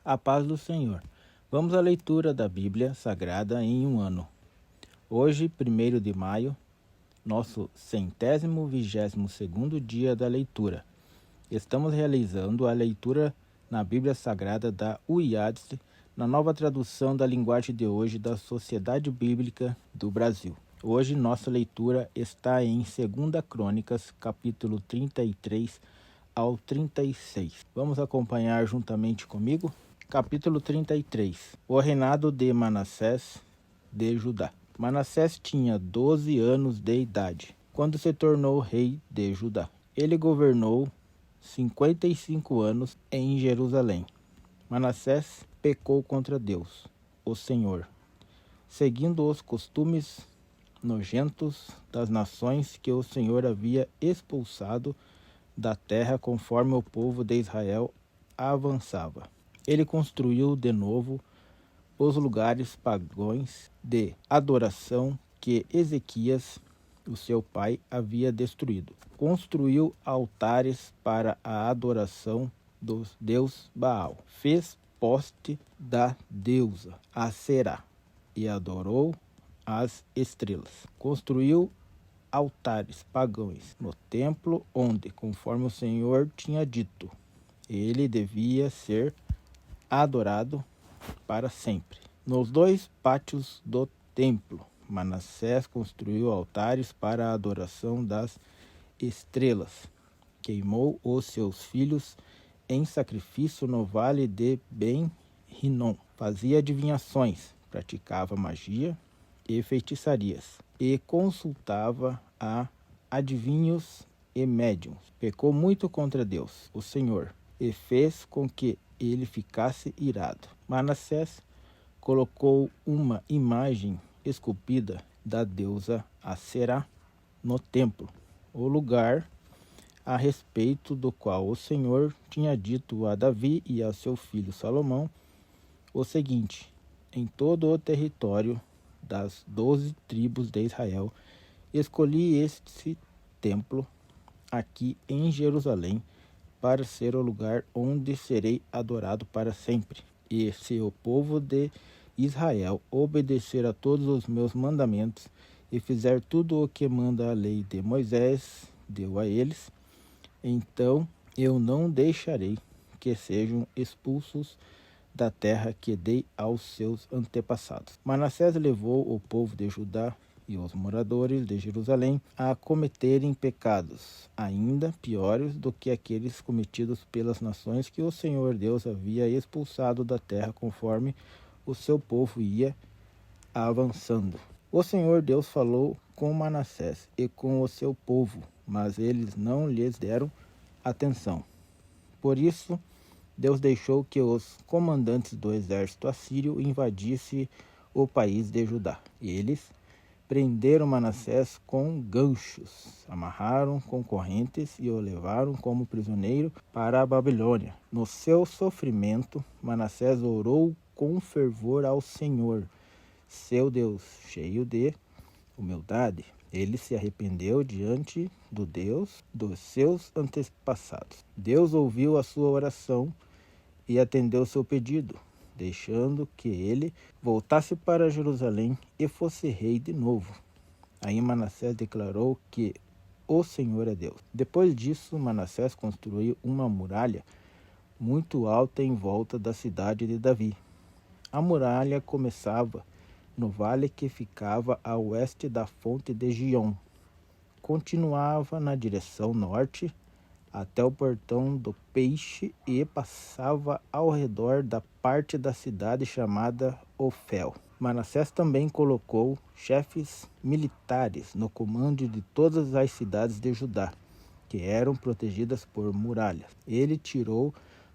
A paz do Senhor. Vamos à leitura da Bíblia Sagrada em um ano. Hoje, 1º de maio, nosso 122º dia da leitura. Estamos realizando a leitura na Bíblia Sagrada da UIADS, na nova tradução da linguagem de hoje da Sociedade Bíblica do Brasil. Hoje nossa leitura está em 2 Crônicas, capítulo 33 ao 36. Vamos acompanhar juntamente comigo? Capítulo 33. O reinado de Manassés de Judá. Manassés tinha 12 anos de idade quando se tornou rei de Judá. Ele governou 55 anos em Jerusalém. Manassés pecou contra Deus, o Senhor, seguindo os costumes nojentos das nações que o Senhor havia expulsado da terra conforme o povo de Israel avançava. Ele construiu de novo os lugares pagãos de adoração que Ezequias, o seu pai, havia destruído. Construiu altares para a adoração do deus Baal. Fez poste da deusa Aserá e adorou as estrelas. Construiu altares pagãos no templo onde, conforme o Senhor tinha dito, ele devia ser adorado para sempre. Nos 2 pátios do templo, Manassés construiu altares para a adoração das estrelas. Queimou os seus filhos em sacrifício no vale de Ben-Rinom. Fazia adivinhações, praticava magia e feitiçarias, e consultava a adivinhos e médiuns. Pecou muito contra Deus, o Senhor, e fez com que ele ficasse irado. Manassés colocou uma imagem esculpida da deusa Aserá no templo, o lugar a respeito do qual o Senhor tinha dito a Davi e a seu filho Salomão o seguinte: em todo o território das 12 tribos de Israel, escolhi este templo aqui em Jerusalém para ser o lugar onde serei adorado para sempre. E se o povo de Israel obedecer a todos os meus mandamentos e fizer tudo o que manda a lei de Moisés deu a eles, então eu não deixarei que sejam expulsos da terra que dei aos seus antepassados. Manassés levou o povo de Judá e os moradores de Jerusalém a cometerem pecados ainda piores do que aqueles cometidos pelas nações que o Senhor Deus havia expulsado da terra conforme o seu povo ia avançando. O Senhor Deus falou com Manassés e com o seu povo, mas eles não lhes deram atenção. Por isso, Deus deixou que os comandantes do exército assírio invadissem o país de Judá. Eles prenderam Manassés com ganchos, amarraram com correntes e o levaram como prisioneiro para a Babilônia. No seu sofrimento, Manassés orou com fervor ao Senhor, seu Deus, cheio de humildade. Ele se arrependeu diante do Deus dos seus antepassados. Deus ouviu a sua oração e atendeu seu pedido, deixando que ele voltasse para Jerusalém e fosse rei de novo. Aí Manassés declarou que o Senhor é Deus. Depois disso, Manassés construiu uma muralha muito alta em volta da cidade de Davi. A muralha começava no vale que ficava a oeste da fonte de Gion. Continuava na direção norte até o portão do peixe e passava ao redor da parte da cidade chamada Ofel. Manassés também colocou chefes militares no comando de todas as cidades de Judá, que eram protegidas por muralhas. Ele tirou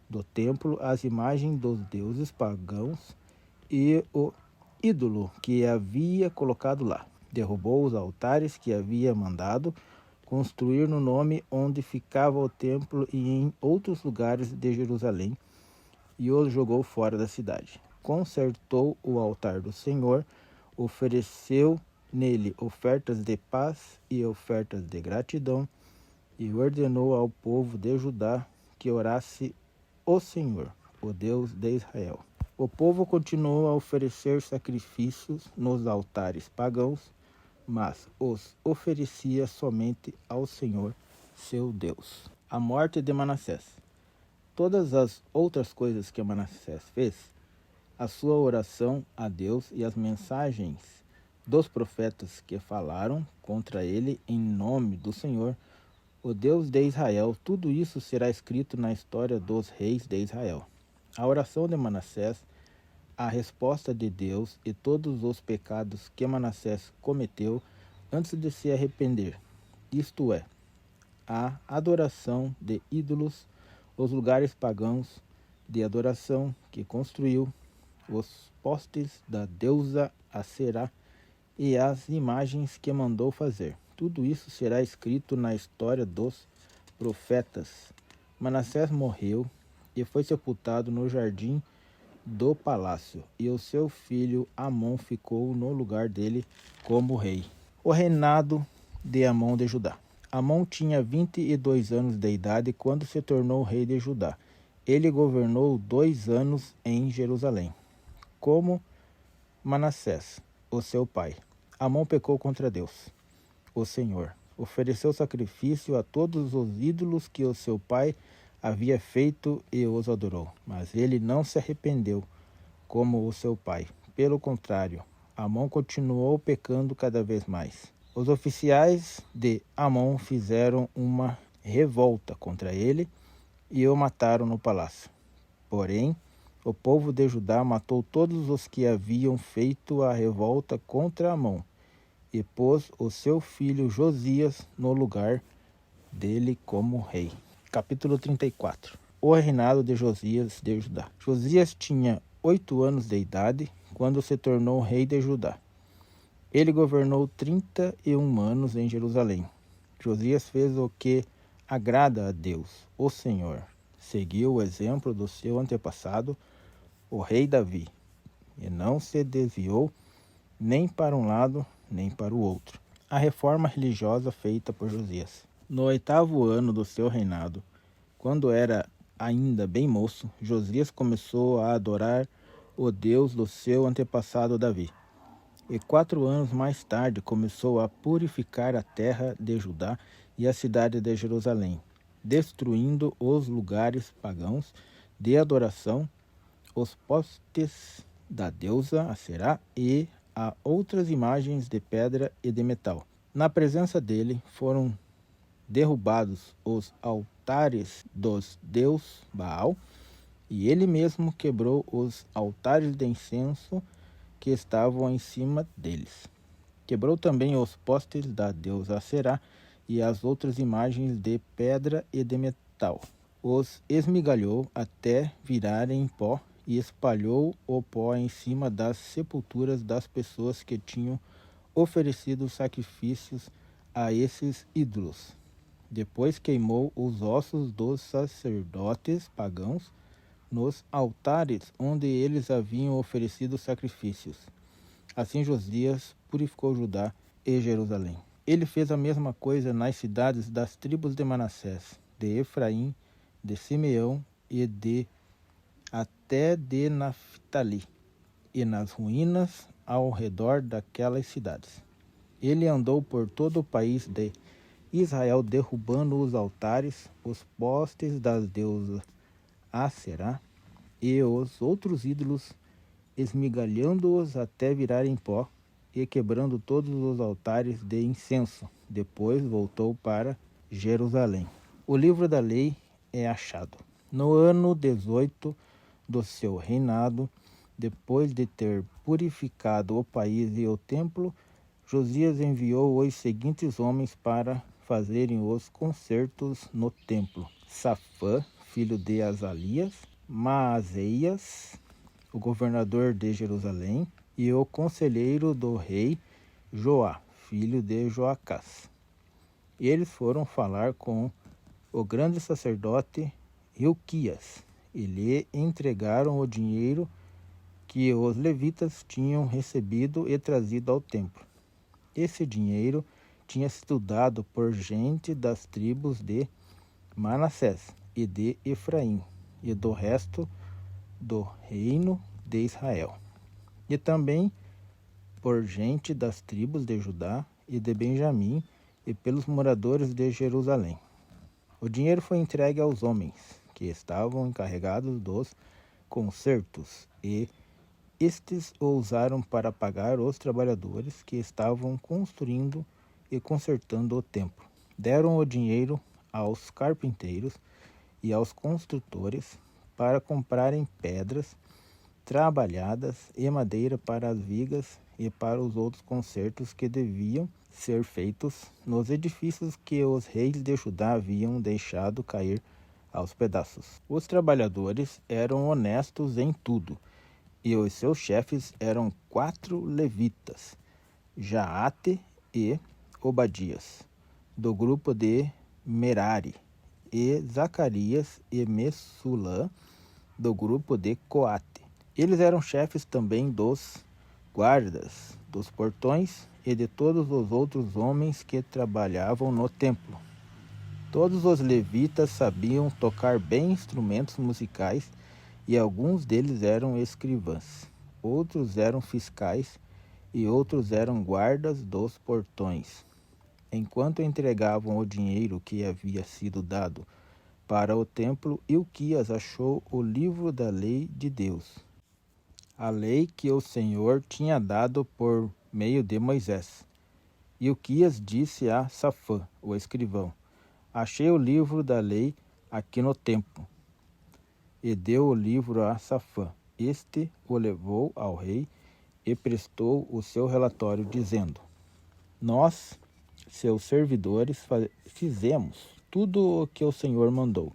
do templo as imagens dos deuses pagãos e o ídolo que havia colocado lá. Derrubou os altares que havia mandado construir no nome onde ficava o templo e em outros lugares de Jerusalém, e os jogou fora da cidade. Consertou o altar do Senhor, ofereceu nele ofertas de paz e ofertas de gratidão, e ordenou ao povo de Judá que orasse o Senhor. o Deus de Israel. O povo continuou a oferecer sacrifícios nos altares pagãos, mas os oferecia somente ao Senhor, seu Deus. A morte de Manassés. Todas as outras coisas que Manassés fez, a sua oração a Deus e as mensagens dos profetas que falaram contra ele em nome do Senhor, o Deus de Israel, tudo isso será escrito na história dos reis de Israel. A oração de Manassés, a resposta de Deus e todos os pecados que Manassés cometeu antes de se arrepender, isto é, a adoração de ídolos, os lugares pagãos de adoração que construiu, os postes da deusa Aserá e as imagens que mandou fazer. Tudo isso será escrito na história dos profetas. Manassés morreu e foi sepultado no jardim do palácio, e o seu filho Amon ficou no lugar dele como rei. O reinado de Amon de Judá. Amon tinha 22 anos de idade quando se tornou rei de Judá. Ele governou 2 anos em Jerusalém, como Manassés, o seu pai. Amon pecou contra Deus, o Senhor. Ofereceu sacrifício a todos os ídolos que o seu pai havia feito e os adorou. Mas ele não se arrependeu como o seu pai. Pelo contrário, Amon continuou pecando cada vez mais. Os oficiais de Amon fizeram uma revolta contra ele e o mataram no palácio. Porém, o povo de Judá matou todos os que haviam feito a revolta contra Amon e pôs o seu filho Josias no lugar dele como rei. Capítulo 34. O reinado de Josias de Judá. Josias tinha 8 anos de idade quando se tornou rei de Judá. Ele governou 31 anos em Jerusalém. Josias fez o que agrada a Deus, o Senhor. Seguiu o exemplo do seu antepassado, o rei Davi, e não se desviou nem para um lado nem para o outro. A reforma religiosa feita por Josias. No 8º ano do seu reinado, quando era ainda bem moço, Josias começou a adorar o Deus do seu antepassado Davi. E 4 anos mais tarde começou a purificar a terra de Judá e a cidade de Jerusalém, destruindo os lugares pagãos de adoração, os postes da deusa Aserá e a outras imagens de pedra e de metal. Na presença dele foram derrubados os altares dos deus Baal, e ele mesmo quebrou os altares de incenso que estavam em cima deles. Quebrou também os postes da deusa Aserá e as outras imagens de pedra e de metal. Os esmigalhou até virarem pó e espalhou o pó em cima das sepulturas das pessoas que tinham oferecido sacrifícios a esses ídolos. Depois queimou os ossos dos sacerdotes pagãos nos altares onde eles haviam oferecido sacrifícios. Assim Josias purificou Judá e Jerusalém. Ele fez a mesma coisa nas cidades das tribos de Manassés, de Efraim, de Simeão e até de Naftali, e nas ruínas ao redor daquelas cidades. Ele andou por todo o país de Israel, derrubando os altares, os postes das deusas Aserá e os outros ídolos, esmigalhando-os até virarem pó e quebrando todos os altares de incenso. Depois voltou para Jerusalém. O livro da lei é achado. No ano 18 do seu reinado, depois de ter purificado o país e o templo, Josias enviou os seguintes homens para fazerem os concertos no templo: Safã, filho de Azalias, Maazéias, o governador de Jerusalém, e o conselheiro do rei Joá, filho de Joacás. Eles foram falar com o grande sacerdote Hilquias e lhe entregaram o dinheiro que os levitas tinham recebido e trazido ao templo. Esse dinheiro tinha sido dado por gente das tribos de Manassés e de Efraim e do resto do reino de Israel, e também por gente das tribos de Judá e de Benjamim, e pelos moradores de Jerusalém. O dinheiro foi entregue aos homens que estavam encarregados dos concertos, e estes o usaram para pagar os trabalhadores que estavam construindo e consertando o templo. Deram o dinheiro aos carpinteiros e aos construtores para comprarem pedras trabalhadas e madeira para as vigas e para os outros concertos que deviam ser feitos nos edifícios que os reis de Judá haviam deixado cair aos pedaços. Os trabalhadores eram honestos em tudo, e os seus chefes eram 4 levitas, Jaate e Obadias, do grupo de Merari, e Zacarias e Messulã, do grupo de Coate. Eles eram chefes também dos guardas, dos portões e de todos os outros homens que trabalhavam no templo. Todos os levitas sabiam tocar bem instrumentos musicais, e alguns deles eram escrivãs, outros eram fiscais e outros eram guardas dos portões. Enquanto entregavam o dinheiro que havia sido dado para o templo, Ilquias achou o livro da lei de Deus, a lei que o Senhor tinha dado por meio de Moisés. Ilquias disse a Safã, o escrivão: achei o livro da lei aqui no templo. E deu o livro a Safã. Este o levou ao rei e prestou o seu relatório, dizendo: nós, seus servidores, fizemos tudo o que o Senhor mandou.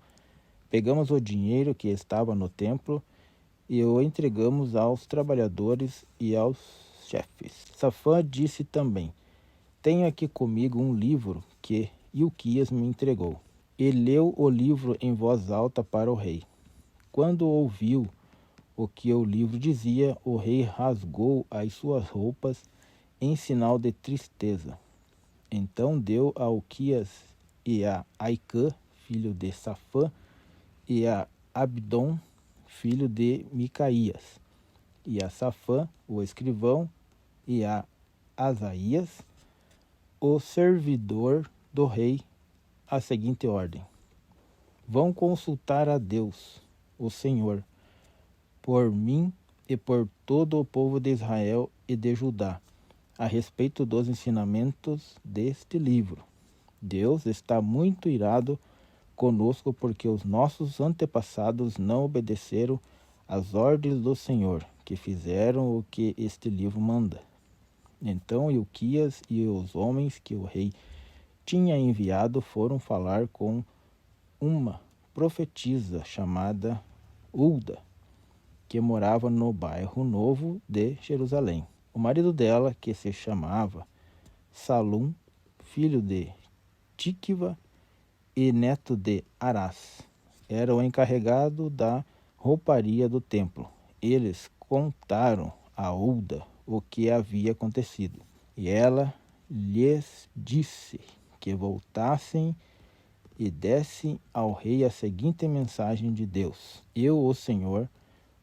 Pegamos o dinheiro que estava no templo e o entregamos aos trabalhadores e aos chefes. Safã disse também: tenho aqui comigo um livro que Ilquias me entregou. E leu o livro em voz alta para o rei. Quando ouviu o que o livro dizia, o rei rasgou as suas roupas em sinal de tristeza. Então deu a Ilquias e a Aicã, filho de Safã, e a Abdon, filho de Micaías, e a Safã, o escrivão, e a Asaías, o servidor do rei, a seguinte ordem: vão consultar a Deus, o Senhor, por mim e por todo o povo de Israel e de Judá, a respeito dos ensinamentos deste livro. Deus está muito irado conosco porque os nossos antepassados não obedeceram às ordens do Senhor, que fizeram o que este livro manda. Então Ilquias e os homens que o rei tinha enviado foram falar com uma profetisa chamada Hulda, que morava no bairro Novo de Jerusalém. O marido dela, que se chamava Salum, filho de Tikva e neto de Arás, era o encarregado da rouparia do templo. Eles contaram a Hulda o que havia acontecido, e ela lhes disse que voltassem e dessem ao rei a seguinte mensagem de Deus: eu, o Senhor,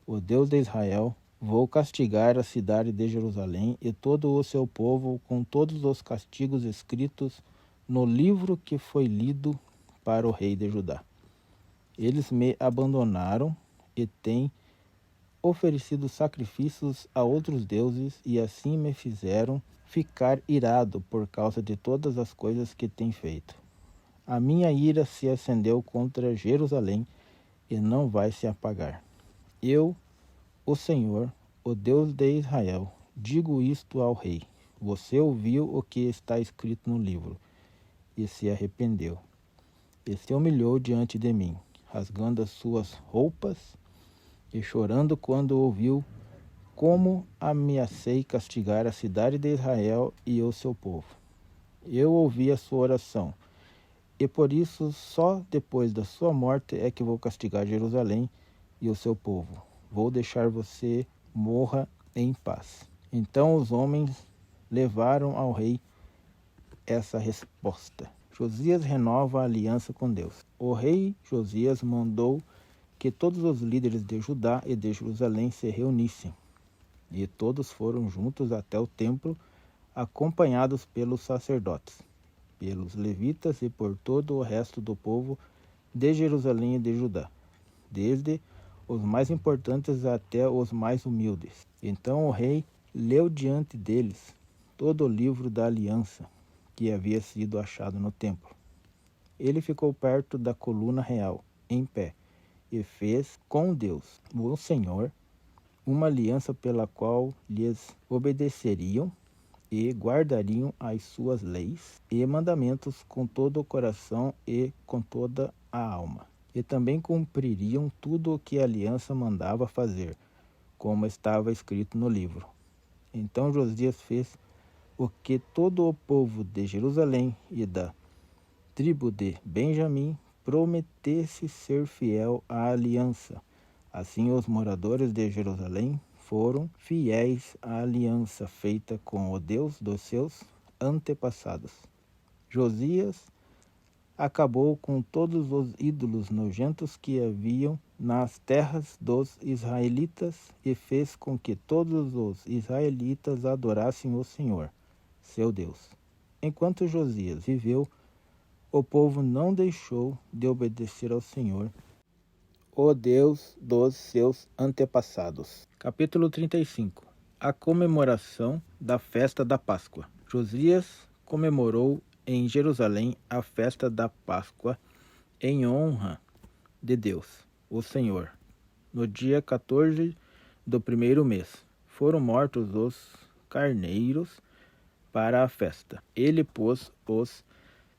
o Deus de Israel, vou castigar a cidade de Jerusalém e todo o seu povo com todos os castigos escritos no livro que foi lido para o rei de Judá. Eles me abandonaram e têm oferecido sacrifícios a outros deuses, e assim me fizeram ficar irado por causa de todas as coisas que têm feito. A minha ira se acendeu contra Jerusalém e não vai se apagar. Eu, o Senhor, o Deus de Israel, digo isto ao rei: você ouviu o que está escrito no livro e se arrependeu, e se humilhou diante de mim, rasgando as suas roupas e chorando quando ouviu como ameacei castigar a cidade de Israel e o seu povo. Eu ouvi a sua oração, e por isso só depois da sua morte é que vou castigar Jerusalém e o seu povo. Vou deixar você morra em paz. Então os homens levaram ao rei essa resposta. Josias renova a aliança com Deus. O rei Josias mandou que todos os líderes de Judá e de Jerusalém se reunissem. E todos foram juntos até o templo, acompanhados pelos sacerdotes, pelos levitas e por todo o resto do povo de Jerusalém e de Judá, desde os mais importantes até os mais humildes. Então o rei leu diante deles todo o livro da aliança que havia sido achado no templo. Ele ficou perto da coluna real, em pé, e fez com Deus, o Senhor, uma aliança pela qual lhes obedeceriam e guardariam as suas leis e mandamentos com todo o coração e com toda a alma. E também cumpririam tudo o que a aliança mandava fazer, como estava escrito no livro. Então Josias fez o que todo o povo de Jerusalém e da tribo de Benjamim prometesse ser fiel à aliança. Assim os moradores de Jerusalém foram fiéis à aliança feita com o Deus dos seus antepassados. Josias acabou com todos os ídolos nojentos que haviam nas terras dos israelitas e fez com que todos os israelitas adorassem o Senhor, seu Deus. Enquanto Josias viveu, o povo não deixou de obedecer ao Senhor, o Deus dos seus antepassados. Capítulo 35. A comemoração da festa da Páscoa. Josias comemorou em Jerusalém a festa da Páscoa em honra de Deus, o Senhor. No dia 14 do primeiro mês, foram mortos os carneiros para a festa. Ele pôs os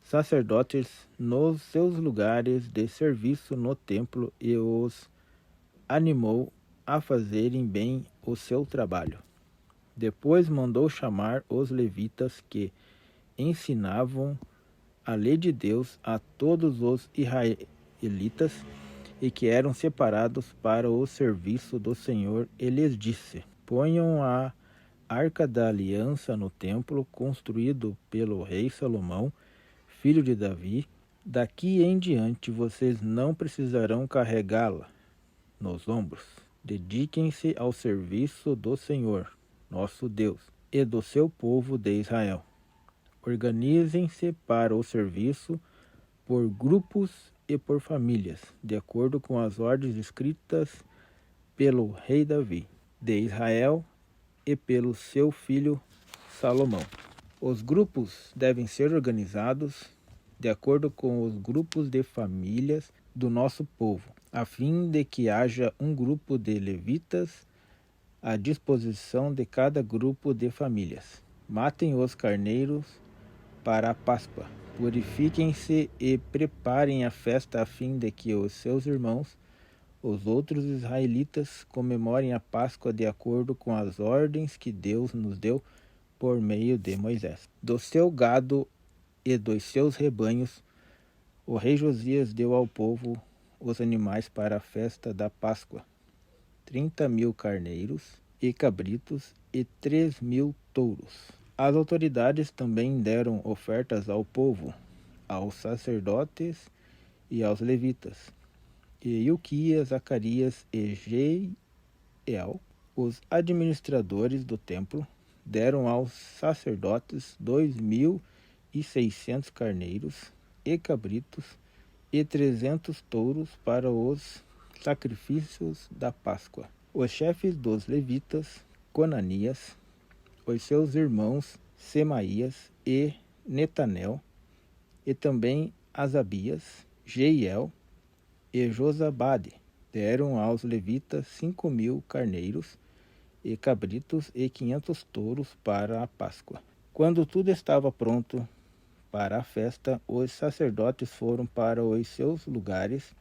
sacerdotes nos seus lugares de serviço no templo e os animou a fazerem bem o seu trabalho. Depois mandou chamar os levitas que ensinavam a lei de Deus a todos os israelitas e que eram separados para o serviço do Senhor, e lhes disse: ponham a arca da aliança no templo construído pelo rei Salomão, filho de Davi. Daqui em diante vocês não precisarão carregá-la nos ombros. Dediquem-se ao serviço do Senhor, nosso Deus, e do seu povo de Israel. Organizem-se para o serviço por grupos e por famílias, de acordo com as ordens escritas pelo rei Davi, de Israel, e pelo seu filho Salomão. Os grupos devem ser organizados de acordo com os grupos de famílias do nosso povo, a fim de que haja um grupo de levitas à disposição de cada grupo de famílias. Matem os carneiros para a Páscoa. Purifiquem-se e preparem a festa a fim de que os seus irmãos, os outros israelitas, comemorem a Páscoa de acordo com as ordens que Deus nos deu por meio de Moisés. Do seu gado e dos seus rebanhos, o rei Josias deu ao povo os animais para a festa da Páscoa: 30.000 carneiros e cabritos e 3.000 touros. As autoridades também deram ofertas ao povo, aos sacerdotes e aos levitas. E Ilquias, Zacarias e Jeiel, os administradores do templo, deram aos sacerdotes 2.600 carneiros e cabritos e 300 touros para os sacrifícios da Páscoa. Os chefes dos levitas, Conanias, os seus irmãos Semaías e Netanel, e também Asabias, Jeiel e Josabade, deram aos levitas 5.000 carneiros e cabritos e 500 touros para a Páscoa. Quando tudo estava pronto para a festa, os sacerdotes foram para os seus lugares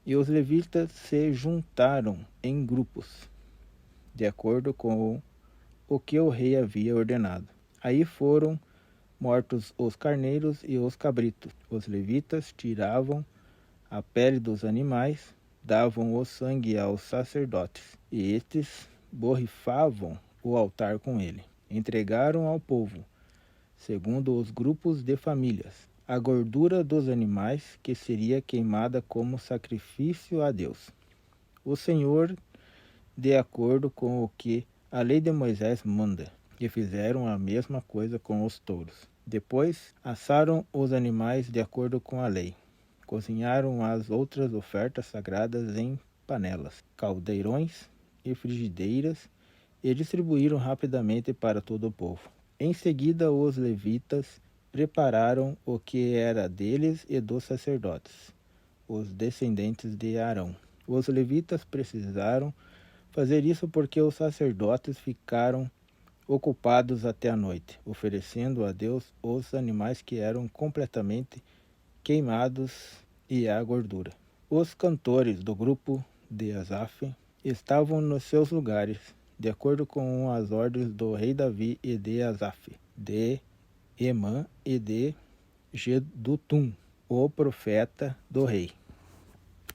e os levitas se juntaram em grupos, de acordo com o que o rei havia ordenado. Aí foram mortos os carneiros e os cabritos. Os levitas tiravam a pele dos animais, davam o sangue aos sacerdotes, e estes borrifavam o altar com ele. Entregaram ao povo, segundo os grupos de famílias, a gordura dos animais que seria queimada como sacrifício a Deus. o Senhor de acordo com o que a lei de Moisés manda, e fizeram a mesma coisa com os touros. Depois assaram os animais de acordo com a lei. Cozinharam as outras ofertas sagradas em panelas, caldeirões e frigideiras e distribuíram rapidamente para todo o povo. Em seguida, os levitas prepararam o que era deles e dos sacerdotes, os descendentes de Arão. Os levitas precisaram fazer isso porque os sacerdotes ficaram ocupados até a noite, oferecendo a Deus os animais que eram completamente queimados e a gordura. Os cantores do grupo de Asaf estavam nos seus lugares, de acordo com as ordens do rei Davi e de Asaf, de Emã e de Gedutum, o profeta do rei.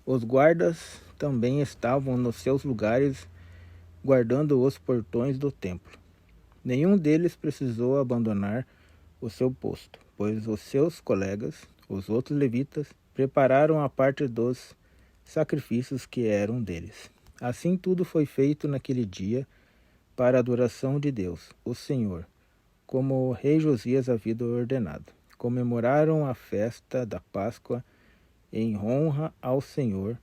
Os guardas também estavam nos seus lugares, guardando os portões do templo. Nenhum deles precisou abandonar o seu posto, pois os seus colegas, os outros levitas, prepararam a parte dos sacrifícios que eram deles. Assim tudo foi feito naquele dia para a adoração de Deus, o Senhor, como o rei Josias havia ordenado. Comemoraram a festa da Páscoa em honra ao Senhor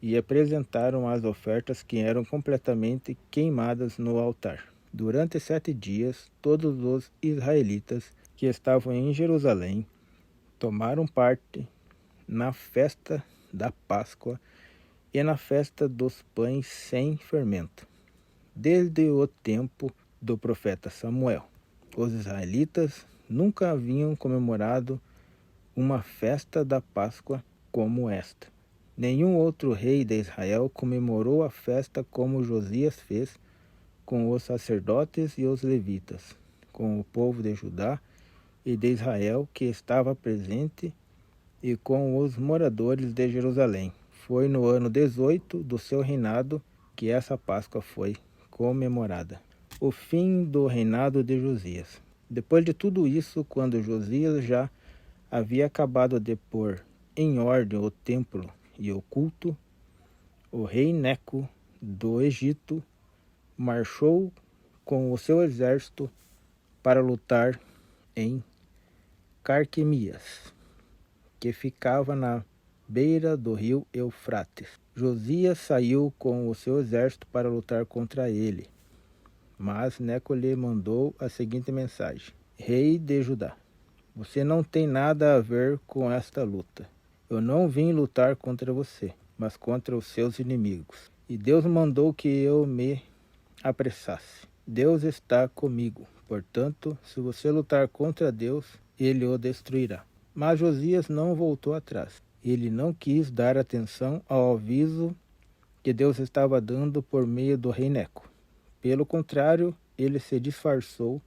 e apresentaram as ofertas que eram completamente queimadas no altar. Durante 7 dias, todos os israelitas que estavam em Jerusalém tomaram parte na festa da Páscoa e na festa dos pães sem fermento, desde o tempo do profeta Samuel. Os israelitas nunca haviam comemorado uma festa da Páscoa como esta. Nenhum outro rei de Israel comemorou a festa como Josias fez com os sacerdotes e os levitas, com o povo de Judá e de Israel que estava presente e com os moradores de Jerusalém. Foi no ano 18 do seu reinado que essa Páscoa foi comemorada. O fim do reinado de Josias. Depois de tudo isso, quando Josias já havia acabado de pôr em ordem o templo e o culto, o rei Neco do Egito marchou com o seu exército para lutar em Carquemias, que ficava na beira do rio Eufrates. Josias saiu com o seu exército para lutar contra ele, mas Neco lhe mandou a seguinte mensagem: Rei de Judá, você não tem nada a ver com esta luta. Eu não vim lutar contra você, mas contra os seus inimigos. E Deus mandou que eu me apressasse. Deus está comigo. Portanto, se você lutar contra Deus, ele o destruirá. Mas Josias não voltou atrás. Ele não quis dar atenção ao aviso que Deus estava dando por meio do rei Neco. Pelo contrário, ele se disfarçou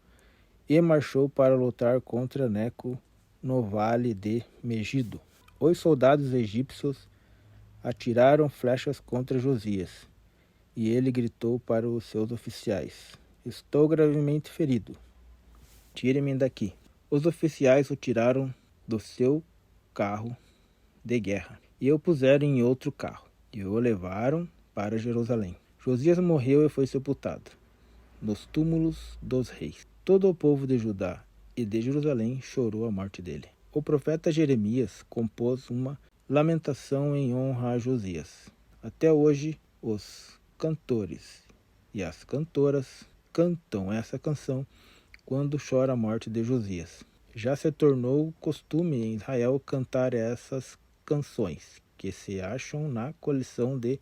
e marchou para lutar contra Neco no vale de Megido. Os soldados egípcios atiraram flechas contra Josias, e ele gritou para os seus oficiais: Estou gravemente ferido. Tire-me daqui. Os oficiais o tiraram do seu carro de guerra e o puseram em outro carro e o levaram para Jerusalém. Josias morreu e foi sepultado nos túmulos dos reis. Todo o povo de Judá e de Jerusalém chorou a morte dele. O profeta Jeremias compôs uma lamentação em honra a Josias. Até hoje, os cantores e as cantoras cantam essa canção quando chora a morte de Josias. Já se tornou costume em Israel cantar essas canções, que se acham na coleção de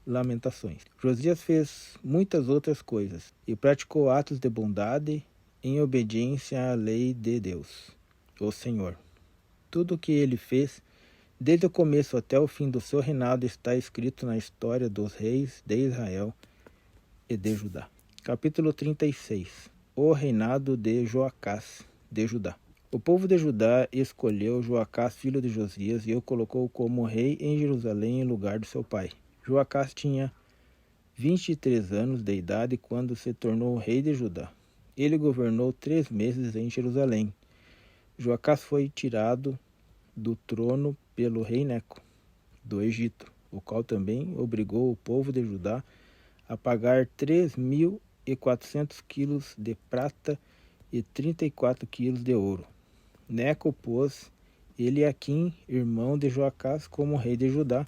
Lamentações. Josias fez muitas outras coisas e praticou atos de bondade em obediência à lei de Deus, o Senhor. Tudo o que ele fez, desde o começo até o fim do seu reinado, está escrito na história dos reis de Israel e de Judá. Capítulo 36. O reinado de Joacás de Judá. O povo de Judá escolheu Joacás, filho de Josias, e o colocou como rei em Jerusalém em lugar do seu pai. Joacás tinha 23 anos de idade quando se tornou rei de Judá. Ele governou 3 meses em Jerusalém. Joacás foi tirado do trono pelo rei Neco, do Egito, o qual também obrigou o povo de Judá a pagar 3.400 quilos de prata e 34 quilos de ouro. Neco pôs Eliaquim, irmão de Joacás, como rei de Judá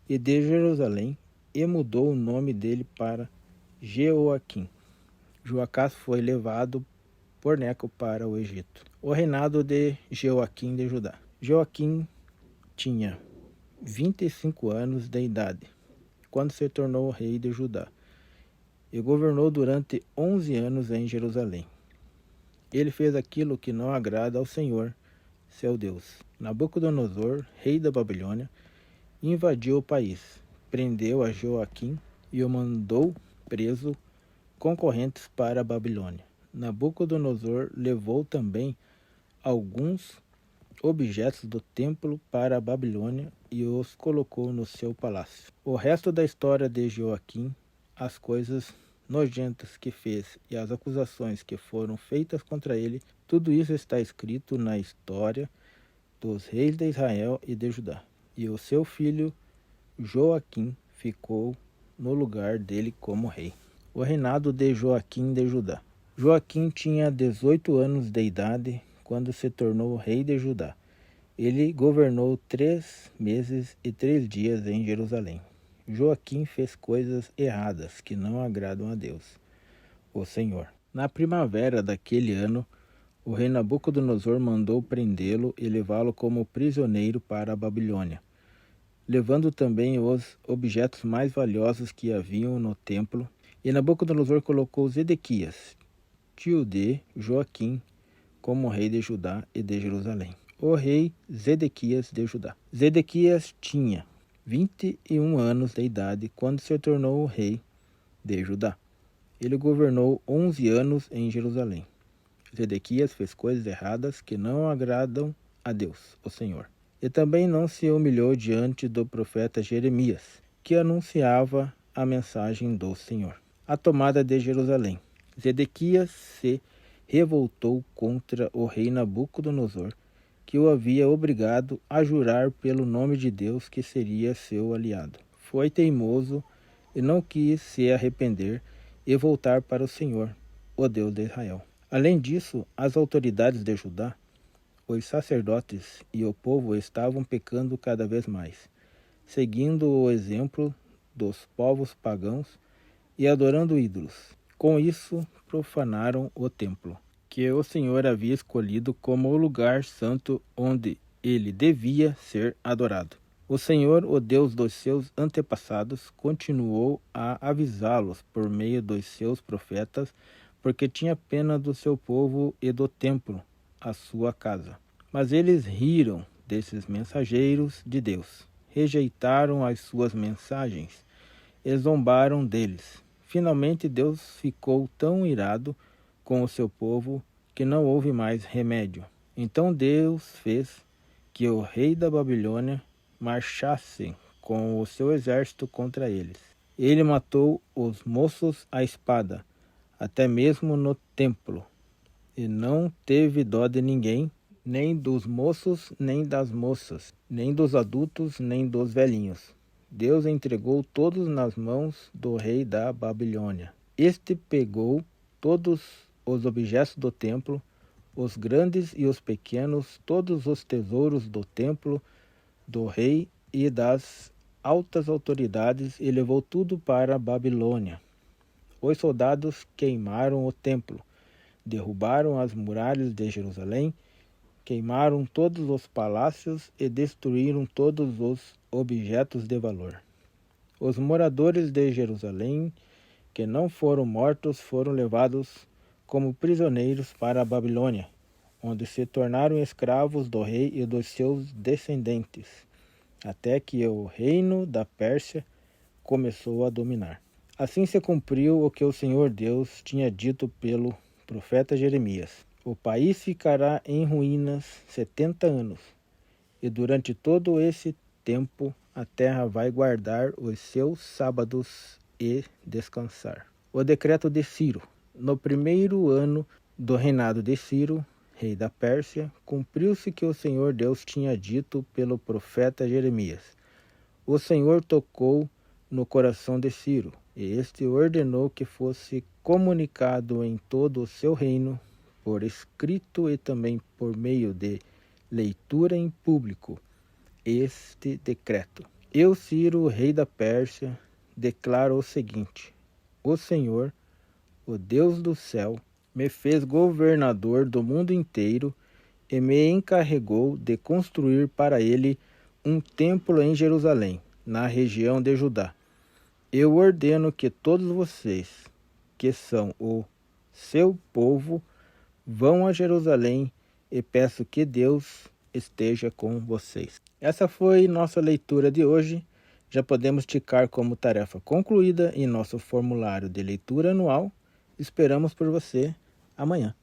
e de Jerusalém, e mudou o nome dele para Jeoaquim. Joacás foi levado por Neco para o Egito. O reinado de Jeoaquim de Judá. Joaquim tinha 25 anos de idade quando se tornou rei de Judá e governou durante 11 anos em Jerusalém. Ele fez aquilo que não agrada ao Senhor, seu Deus. Nabucodonosor, rei da Babilônia, invadiu o país, prendeu a Joaquim e o mandou preso concorrentes para a Babilônia. Nabucodonosor levou também alguns objetos do templo para a Babilônia e os colocou no seu palácio. O resto da história de Joaquim, as coisas nojentas que fez e as acusações que foram feitas contra ele, tudo isso está escrito na história dos reis de Israel e de Judá. E o seu filho Joaquim ficou no lugar dele como rei. O reinado de Joaquim de Judá. Joaquim tinha 18 anos de idade quando se tornou rei de Judá. Ele governou 3 meses e 3 dias em Jerusalém. Joaquim fez coisas erradas que não agradam a Deus, o Senhor. Na primavera daquele ano, o rei Nabucodonosor mandou prendê-lo e levá-lo como prisioneiro para a Babilônia, levando também os objetos mais valiosos que haviam no templo. E Nabucodonosor colocou Zedequias, tio de Joaquim, como rei de Judá e de Jerusalém. O rei Zedequias de Judá. Zedequias tinha 21 anos de idade quando se tornou o rei de Judá. Ele governou 11 anos em Jerusalém. Zedequias fez coisas erradas que não agradam a Deus, o Senhor. E também não se humilhou diante do profeta Jeremias, que anunciava a mensagem do Senhor. A tomada de Jerusalém. Zedequias se revoltou contra o rei Nabucodonosor, que o havia obrigado a jurar pelo nome de Deus que seria seu aliado. Foi teimoso e não quis se arrepender e voltar para o Senhor, o Deus de Israel. Além disso, as autoridades de Judá, os sacerdotes e o povo estavam pecando cada vez mais, seguindo o exemplo dos povos pagãos e adorando ídolos. Com isso, profanaram o templo, que o Senhor havia escolhido como o lugar santo onde ele devia ser adorado. O Senhor, o Deus dos seus antepassados, continuou a avisá-los por meio dos seus profetas, porque tinha pena do seu povo e do templo, a sua casa. Mas eles riram desses mensageiros de Deus, rejeitaram as suas mensagens e zombaram deles. Finalmente Deus ficou tão irado com o seu povo que não houve mais remédio. Então Deus fez que o rei da Babilônia marchasse com o seu exército contra eles. Ele matou os moços à espada, até mesmo no templo, e não teve dó de ninguém, nem dos moços, nem das moças, nem dos adultos, nem dos velhinhos. Deus entregou todos nas mãos do rei da Babilônia. Este pegou todos os objetos do templo, os grandes e os pequenos, todos os tesouros do templo, do rei e das altas autoridades, e levou tudo para a Babilônia. Os soldados queimaram o templo, derrubaram as muralhas de Jerusalém, queimaram todos os palácios e destruíram todos os objetos de valor. Os moradores de Jerusalém que não foram mortos foram levados como prisioneiros para a Babilônia, onde se tornaram escravos do rei e dos seus descendentes, até que o reino da Pérsia começou a dominar. Assim se cumpriu o que o Senhor Deus tinha dito pelo profeta Jeremias. O país ficará em ruínas 70 anos, e durante todo esse tempo a terra vai guardar os seus sábados e descansar. O decreto de Ciro. No primeiro ano do reinado de Ciro, rei da Pérsia, cumpriu-se que o Senhor Deus tinha dito pelo profeta Jeremias. O Senhor tocou no coração de Ciro, e este ordenou que fosse comunicado em todo o seu reino, por escrito e também por meio de leitura em público, este decreto. Eu, Ciro, rei da Pérsia, declaro o seguinte: o Senhor, o Deus do céu, me fez governador do mundo inteiro e me encarregou de construir para ele um templo em Jerusalém, na região de Judá. Eu ordeno que todos vocês, que são o seu povo, vão a Jerusalém e peço que Deus esteja com vocês. Essa foi nossa leitura de hoje. Já podemos ticar como tarefa concluída em nosso formulário de leitura anual. Esperamos por você amanhã.